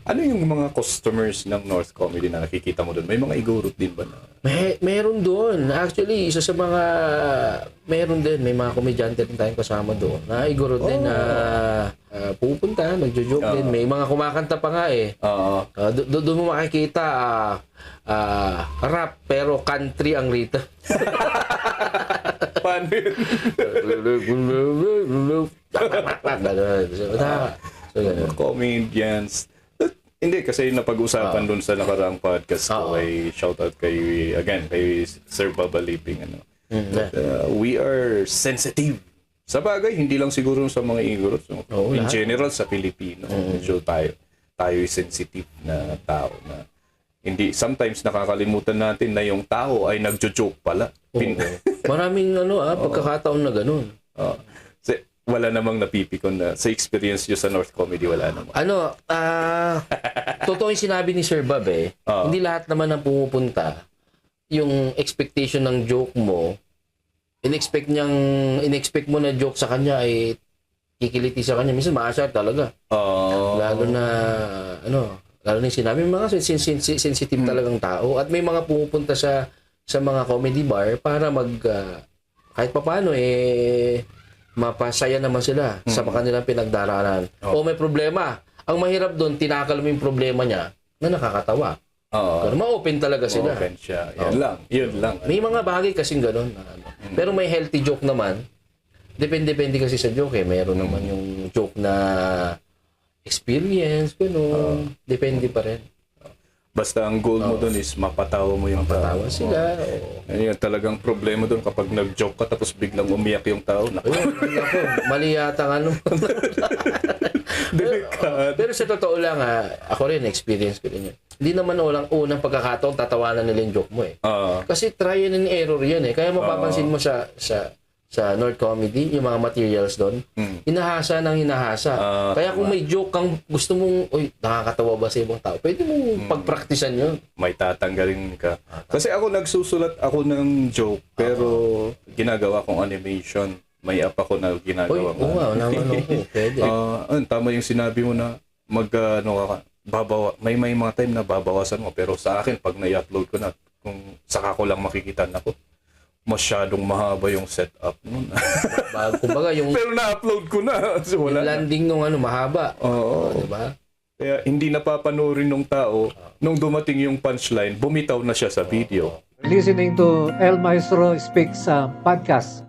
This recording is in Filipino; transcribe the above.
Ano yung mga customers ng North Comedy na nakikita mo doon? May mga igurot din ba na? Meron doon. Actually, isa sa mga meron din, may mga komedyante din tayong kasama doon. Na iguro din na pupunta, nagjo-joke din. May mga kumakanta pa nga eh. Oo. Doon mo makikita rap pero country ang rito. Paano yun? So, ganun. Comedians. Hindi, kasi napag-usapan doon sa nakaraang podcast ko kay shoutout kay Sir Baba Liping. But, we are sensitive. Sa bagay, hindi lang siguro sa mga igorot. In general, sa Pilipino, medyo tayo sensitive na tao na hindi, sometimes nakakalimutan natin na yung tao ay nagjo-joke pala. Maraming pagkakataon na ganun. Wala namang napipikon na sa experience nyo sa North Comedy, wala namang. Totoo yung sinabi ni Sir Bob eh. Hindi lahat naman ang pumupunta, yung expectation ng joke mo, in-expect mo na joke sa kanya ay kikiliti sa kanya. Minsan maasar talaga. Lalo na yung sinabi, mga sensitive talagang tao. At may mga pumupunta sa mga comedy bar para kahit papaano mapasaya naman sila sa kanilang pinagdaraanan. O may problema. Ang mahirap doon, tinakal mo yung problema niya na nakakatawa. Pero ma-open talaga sila. Ma-open siya. Yun lang. May mga bagay kasing gano'n. Pero may healthy joke naman. Depende kasi sa joke eh. Meron naman yung joke na experience, gano'n. Depende pa rin. Basta ang goal mo doon is mapatawa mo yung tao. Mapatawa sila. Yan yung talagang problema doon kapag nag-joke ka tapos biglang umiyak yung tao. Mali yata Pero sa totoo lang ako rin, experience ko din yun. Hindi naman unang pagkakataon tatawanan nila yung joke mo eh. Kasi try and error yan eh. Kaya mapapansin mo sa North Comedy, yung mga materials doon, hinahasa ng hinahasa. Kaya kung may joke kang gusto mong, nakakatawa ba sa ibang tao, pwede mong pagpraktisan yun. May tatanggalin ka. Kasi ako nagsusulat ako ng joke, pero ginagawa kong animation. May app ako na ginagawa ko. Pwede. Tama yung sinabi mo na may mga time na babawasan mo. Pero sa akin, pag na-upload ko na, kung saka ko lang makikita na ko, masyadong mahaba yung setup nun. Kumbaga yung pero na-upload ko na. So, wala yung landing nung mahaba. Diba? Kaya hindi napapanoorin ng tao, nung dumating yung punchline, bumitaw na siya sa video. Listening to El Maestro Speaks Podcast.